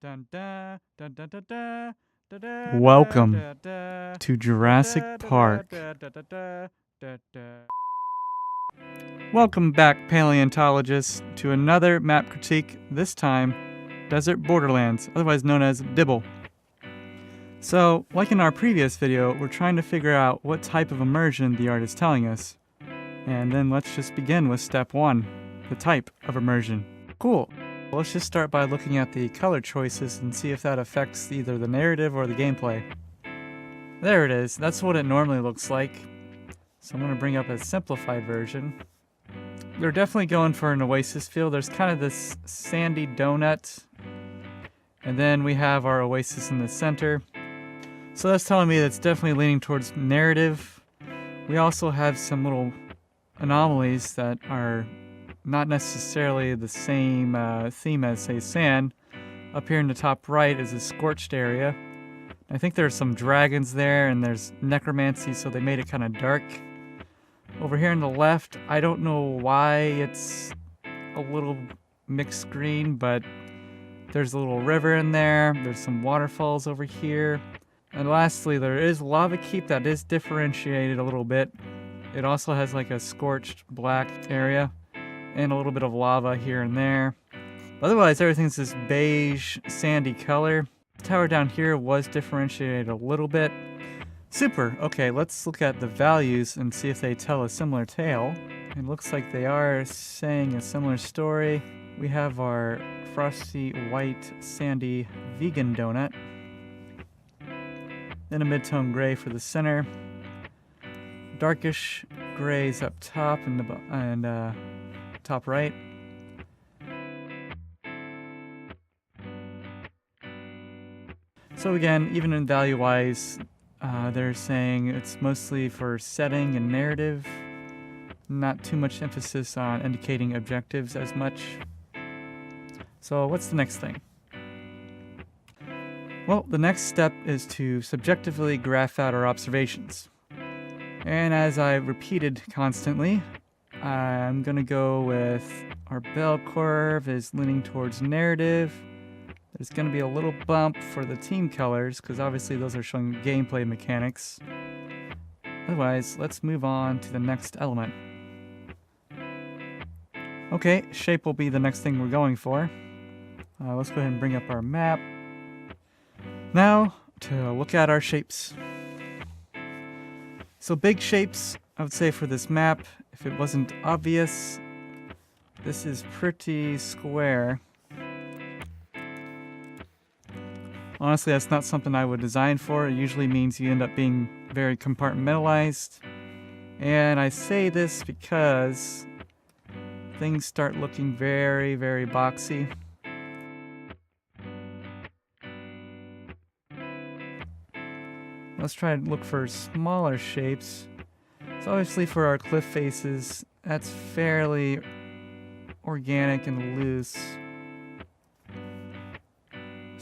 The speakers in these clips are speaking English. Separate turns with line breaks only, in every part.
Welcome to Jurassic Park. Welcome back, paleontologists, to another map critique, this time Desert Borderlands, otherwise known as Dibble. So, like in our previous video, we're trying to figure out what type of immersion the art is telling us. And then let's just begin with step 1, the type of immersion. Cool. Let's just start by looking at the color choices and see if that affects either the narrative or the gameplay. There it is. That's what it normally looks like. So I'm going to bring up a simplified version. They're definitely going for an oasis feel. There's kind of this sandy donut. And then we have our oasis in the center. So that's telling me that's definitely leaning towards narrative. We also have some little anomalies that are not necessarily the same theme as, say, sand. Up here in the top right is a scorched area. I think there's some dragons there, and there's necromancy, so they made it kind of dark. Over here on the left, I don't know why it's a little mixed green, but there's a little river in there. There's some waterfalls over here. And lastly, there is lava keep that is differentiated a little bit. It also has like a scorched black area and a little bit of lava here and there. Otherwise, everything's this beige, sandy color. The tower down here was differentiated a little bit. Super. Okay, let's look at the values and see if they tell a similar tale. It looks like they are saying a similar story. We have our frosty, white, sandy, vegan donut. Then a mid-tone gray for the center. Darkish grays up top and top right. So again, even in value-wise, they're saying it's mostly for setting and narrative. Not too much emphasis on indicating objectives as much. So what's the next thing? Well, the next step is to subjectively graph out our observations. And as I repeated constantly, I'm going to go with our bell curve is leaning towards narrative. There's going to be a little bump for the team colors, because obviously those are showing gameplay mechanics. Otherwise, let's move on to the next element. Okay, shape will be the next thing we're going for. Let's go ahead and bring up our map. Now, to look at our shapes. So big shapes, I would say for this map, if it wasn't obvious, this is pretty square. Honestly, that's not something I would design for. It usually means you end up being very compartmentalized. And I say this because things start looking very, very boxy. Let's try to look for smaller shapes. So obviously for our cliff faces, that's fairly organic and loose.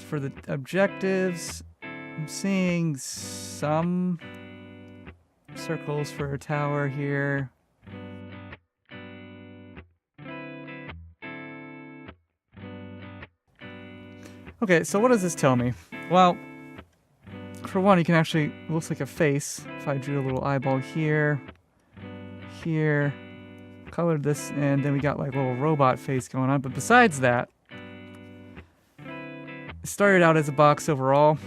For the objectives, I'm seeing some circles for a tower here. Okay, so what does this tell me? Well, for one, you can actually, it looks like a face. If I drew a little eyeball here, here, colored this, and then we got like a little robot face going on. But besides that, it started out as a box overall,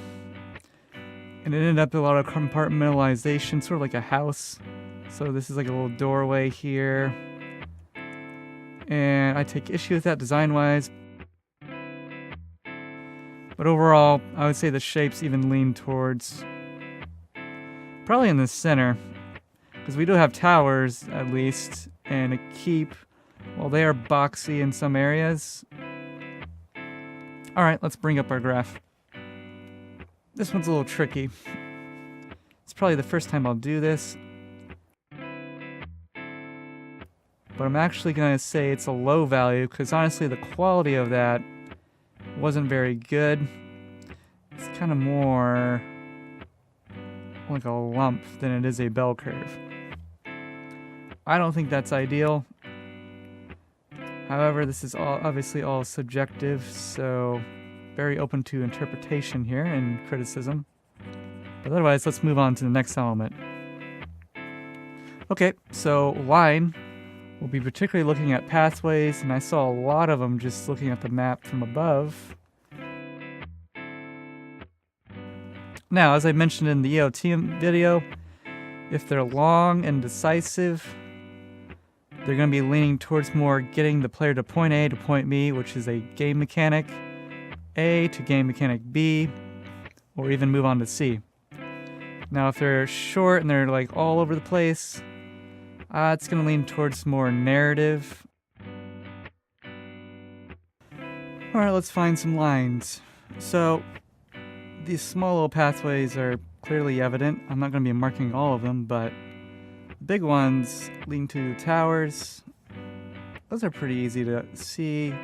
and it ended up with a lot of compartmentalization, sort of like a house. So this is like a little doorway here. And I take issue with that design-wise. But overall, I would say the shapes even lean towards probably in the center, because we do have towers at least, and a keep. Well, they are boxy in some areas. Alright, let's bring up our graph. This one's a little tricky. It's probably the first time I'll do this. But I'm actually going to say it's a low value, because honestly the quality of that wasn't very good. It's kind of more like a lump than it is a bell curve. I don't think that's ideal. However, this is obviously all subjective, so very open to interpretation here and criticism. But otherwise, let's move on to the next element. Okay, so line, we'll be particularly looking at pathways, and I saw a lot of them just looking at the map from above. Now, as I mentioned in the EOT video, if they're long and decisive, they're going to be leaning towards more getting the player to point A to point B, which is a game mechanic A to game mechanic B, or even move on to C. Now, if they're short and they're like all over the place, it's going to lean towards more narrative. Alright, let's find some lines. So, these small little pathways are clearly evident. I'm not going to be marking all of them, but the big ones leading to the towers, those are pretty easy to see.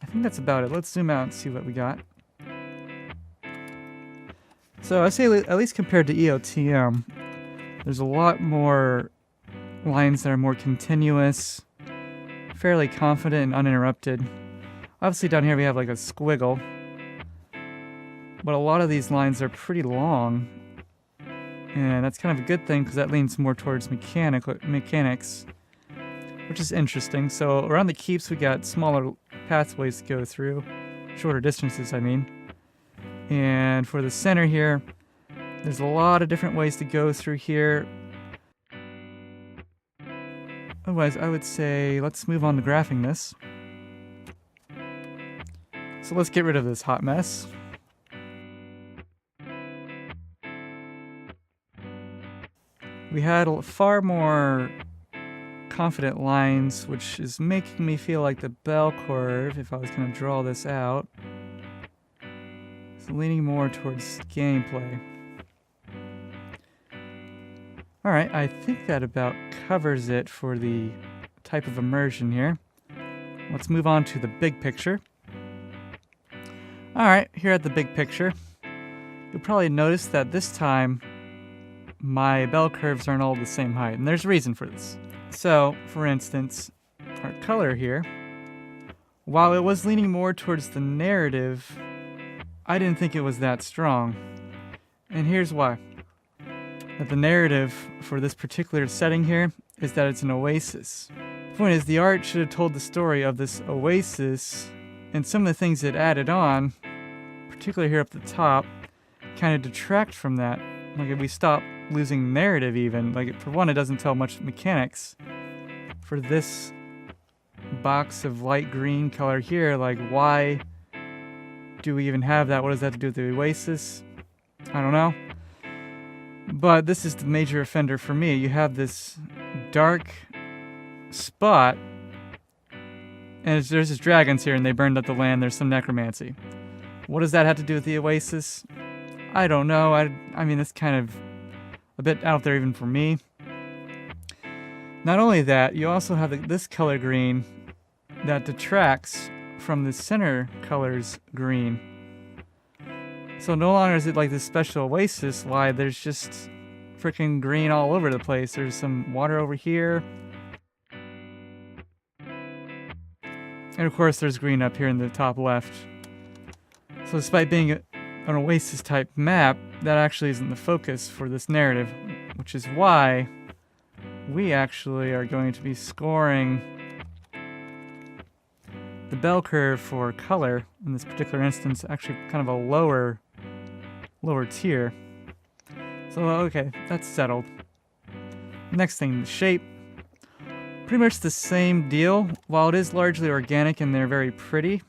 I think that's about it. Let's zoom out and see what we got. So I say at least compared to EOTM, there's a lot more lines that are more continuous, fairly confident and uninterrupted. Obviously down here we have like a squiggle, but a lot of these lines are pretty long, and that's kind of a good thing because that leans more towards mechanics, which is interesting. So around the keeps we got smaller pathways to go through, shorter distances I mean. And for the center here, there's a lot of different ways to go through here. Otherwise, I would say let's move on to graphing this. So let's get rid of this hot mess. We had far more confident lines, which is making me feel like the bell curve, if I was going to draw this out, is leaning more towards gameplay. Alright, I think that about covers it for the type of immersion here. Let's move on to the big picture. Alright, here at the big picture, you'll probably notice that this time my bell curves aren't all the same height, and there's a reason for this. So, for instance, our color here, while it was leaning more towards the narrative, I didn't think it was that strong. And here's why. That the narrative for this particular setting here is that it's an oasis. The point is, the art should have told the story of this oasis, and some of the things it added on, particularly here up the top, kind of detract from that. Like if we stop losing narrative even, like for one, it doesn't tell much mechanics. For this box of light green color here, like why do we even have that? What does that have to do with the oasis? I don't know. But this is the major offender for me. You have this dark spot, and there's just dragons here, and they burned up the land. There's some necromancy. What does that have to do with the oasis? I don't know. I mean, it's kind of a bit out there even for me. Not only that, you also have this color green that detracts from the center color's green. So no longer is it like this special oasis. Why, there's just freaking green all over the place. There's some water over here. And of course there's green up here in the top left. So despite being an oasis type map, that actually isn't the focus for this narrative, which is why we actually are going to be scoring the bell curve for color in this particular instance, actually kind of a lower tier. So okay, that's settled. Next thing, the shape. Pretty much the same deal. While it is largely organic and they're very pretty,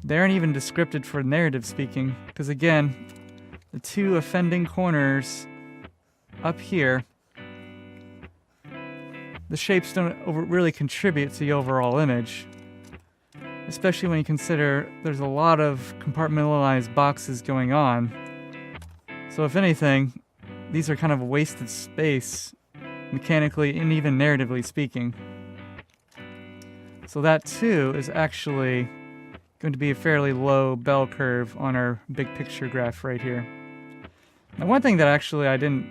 they aren't even descripted for narrative speaking, because again, the two offending corners up here, the shapes don't really contribute to the overall image. Especially when you consider there's a lot of compartmentalized boxes going on. So if anything, these are kind of a wasted space, mechanically and even narratively speaking. So that too is actually going to be a fairly low bell curve on our big picture graph right here. Now one thing that actually I didn't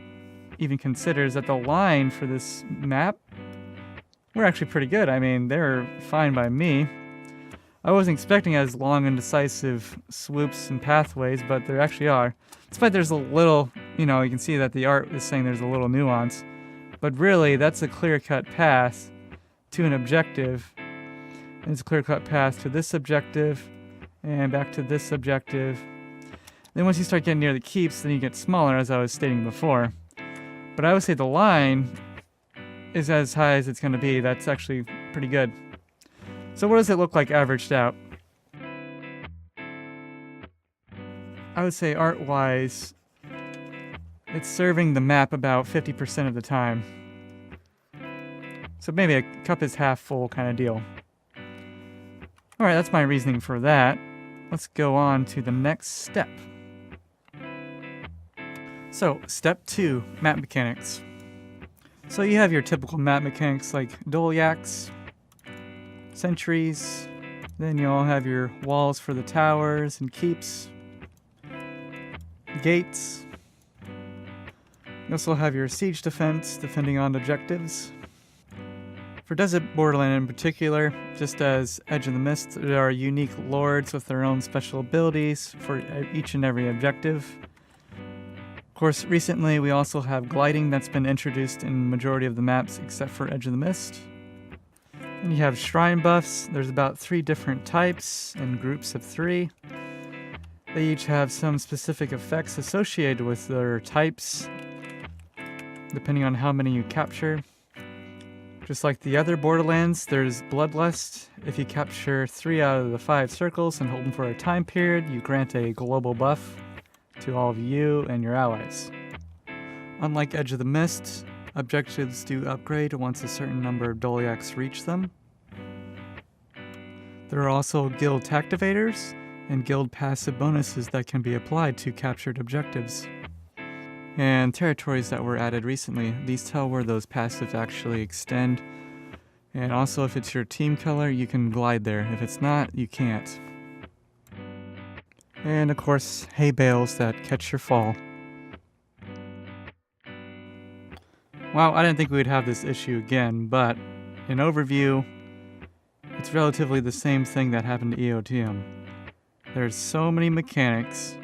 even consider is that the line for this map were actually pretty good. I mean, they were fine by me. I wasn't expecting as long and decisive swoops and pathways, but there actually are. Despite there's a little, you can see that the art is saying there's a little nuance. But really, that's a clear-cut path to an objective. And it's a clear-cut path to this objective, and back to this objective. Then once you start getting near the keeps, then you get smaller, as I was stating before. But I would say the line is as high as it's going to be. That's actually pretty good. So what does it look like averaged out? I would say art-wise, it's serving the map about 50% of the time. So maybe a cup is half full kind of deal. Alright, that's my reasoning for that. Let's go on to the next step. So, step 2, map mechanics. So you have your typical map mechanics like Doliacs, sentries, then you all have your walls for the towers and keeps, gates. You also have your siege defense, defending on objectives. For Desert Borderland in particular, just as Edge of the Mist, there are unique lords with their own special abilities for each and every objective. Of course, recently we also have gliding that's been introduced in the majority of the maps except for Edge of the Mist. And you have shrine buffs. There's about 3 different types in groups of 3. They each have some specific effects associated with their types, depending on how many you capture. Just like the other Borderlands, there's Bloodlust. If you capture 3 out of the 5 circles and hold them for a time period, you grant a global buff to all of you and your allies. Unlike Edge of the Mist, objectives do upgrade once a certain number of Doliacs reach them. There are also guild tactivators and guild passive bonuses that can be applied to captured objectives. And territories that were added recently, these tell where those passives actually extend. And also if it's your team color, you can glide there. If it's not, you can't. And of course, hay bales that catch your fall. Wow, I didn't think we'd have this issue again, but in overview, it's relatively the same thing that happened to EOTM. There's so many mechanics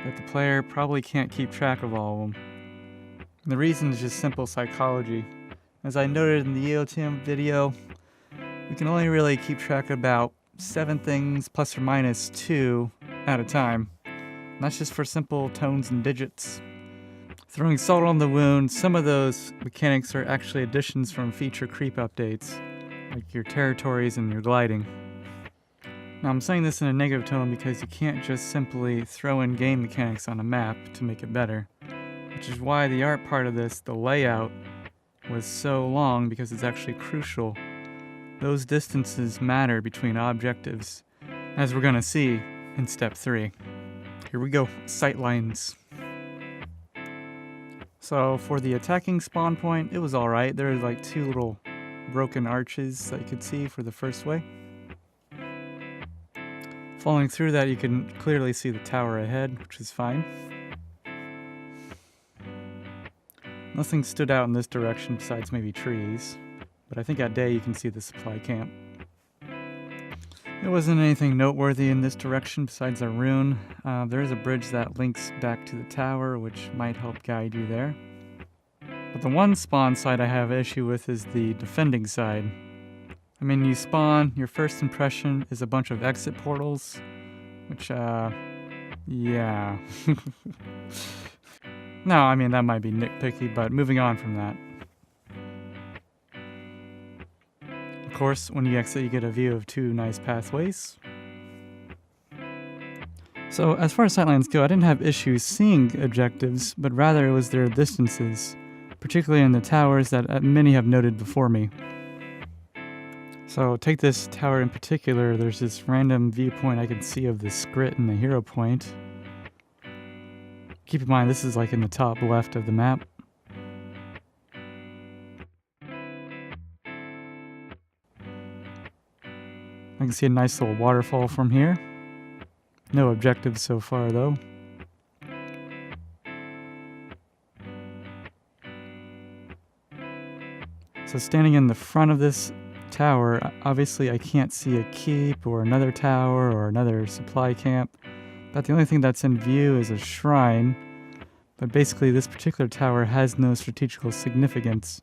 that the player probably can't keep track of all of them. And the reason is just simple psychology. As I noted in the EOTM video, we can only really keep track of about 7 things plus or minus 2 at a time. And that's just for simple tones and digits. Throwing salt on the wound, some of those mechanics are actually additions from feature creep updates, like your territories and your gliding. Now I'm saying this in a negative tone because you can't just simply throw in game mechanics on a map to make it better, which is why the art part of this, the layout, was so long because it's actually crucial. Those distances matter between objectives, as we're going to see in step 3. Here we go, Sightlines. So for the attacking spawn point, it was alright. There were like 2 little broken arches that you could see for the first way. Following through that, you can clearly see the tower ahead, which is fine. Nothing stood out in this direction besides maybe trees, but I think at day you can see the supply camp. There wasn't anything noteworthy in this direction besides a rune. There is a bridge that links back to the tower, which might help guide you there. But the one spawn side I have an issue with is the defending side. I mean, you spawn, your first impression is a bunch of exit portals, which, yeah. No, I mean, that might be nitpicky, but moving on from that. Of course, when you exit, you get a view of 2 nice pathways. So, as far as sightlines go, I didn't have issues seeing objectives, but rather it was their distances, particularly in the towers that many have noted before me. So take this tower in particular, there's this random viewpoint I can see of the Scrit and the hero point. Keep in mind this is like in the top left of the map. I can see a nice little waterfall from here. No objectives so far though. So standing in the front of this tower, obviously I can't see a keep or another tower or another supply camp. But the only thing that's in view is a shrine. But basically this particular tower has no strategical significance.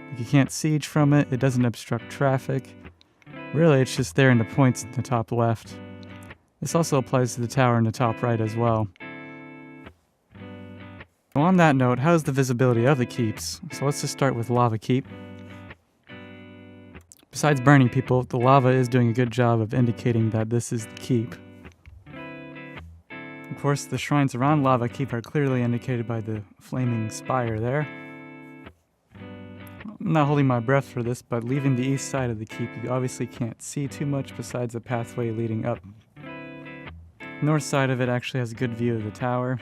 Like you can't siege from it, it doesn't obstruct traffic. Really, it's just there in the points in the top left. This also applies to the tower in the top right as well. On that note, how's the visibility of the keeps? So let's just start with Lava Keep. Besides burning people, the lava is doing a good job of indicating that this is the keep. Of course, the shrines around Lava Keep are clearly indicated by the flaming spire there. I'm not holding my breath for this, but leaving the east side of the keep, you obviously can't see too much besides the pathway leading up. North side of it actually has a good view of the tower.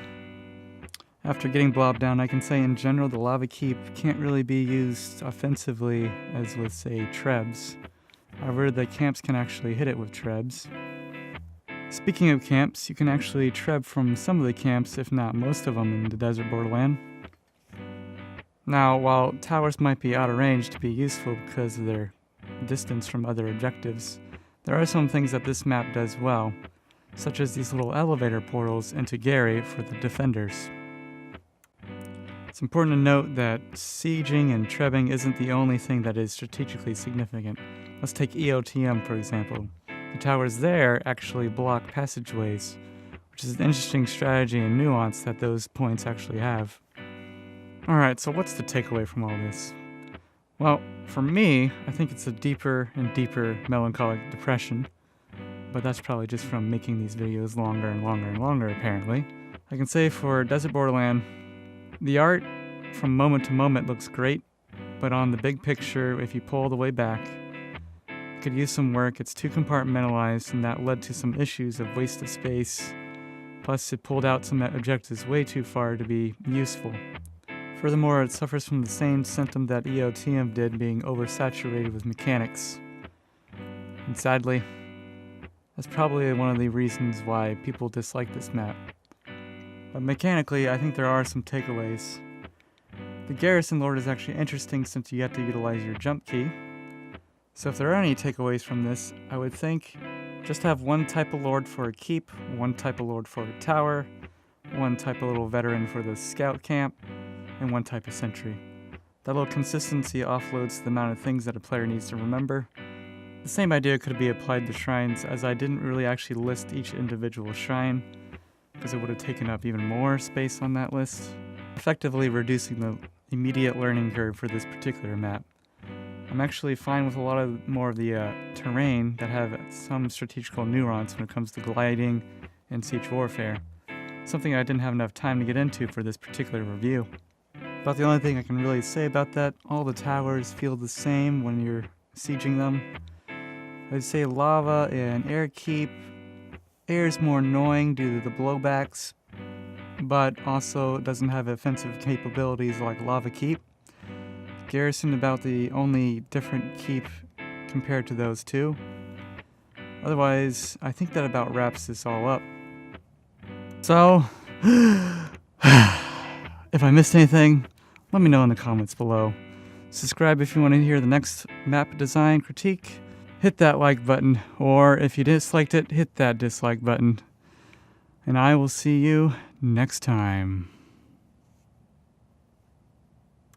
After getting blobbed down, I can say in general the Lava Keep can't really be used offensively as with, say, trebs. However, the camps can actually hit it with trebs. Speaking of camps, you can actually treb from some of the camps, if not most of them, in the Desert Borderland. Now, while towers might be out of range to be useful because of their distance from other objectives, there are some things that this map does well, such as these little elevator portals into Gary for the defenders. It's important to note that sieging and trebbing isn't the only thing that is strategically significant. Let's take EOTM for example. The towers there actually block passageways, which is an interesting strategy and nuance that those points actually have. Alright, so what's the takeaway from all this? Well, for me, I think it's a deeper and deeper melancholic depression, but that's probably just from making these videos longer and longer and longer apparently. I can say for Desert Borderland, the art from moment to moment looks great, but on the big picture, if you pull all the way back, it could use some work. It's too compartmentalized, and that led to some issues of waste of space. Plus, it pulled out some objectives way too far to be useful. Furthermore, it suffers from the same symptom that EOTM did, being oversaturated with mechanics. And sadly, that's probably one of the reasons why people dislike this map. But mechanically, I think there are some takeaways. The Garrison Lord is actually interesting since you have to utilize your jump key. So if there are any takeaways from this, I would think just have one type of Lord for a keep, one type of Lord for a tower, one type of little veteran for the scout camp, and one type of sentry. That little consistency offloads the amount of things that a player needs to remember. The same idea could be applied to shrines, as I didn't really actually list each individual shrine, because it would have taken up even more space on that list, effectively reducing the immediate learning curve for this particular map. I'm actually fine with a lot of more of the terrain that have some strategical nuance when it comes to gliding and siege warfare, something I didn't have enough time to get into for this particular review. About the only thing I can really say about that, all the towers feel the same when you're sieging them. I'd say lava and air keep. Air is more annoying due to the blowbacks, but also doesn't have offensive capabilities like Lava Keep. Garrison about the only different keep compared to those two. Otherwise, I think that about wraps this all up. So, if I missed anything, let me know in the comments below. Subscribe if you want to hear the next map design critique. Hit that like button, or if you disliked it, hit that dislike button. And I will see you next time.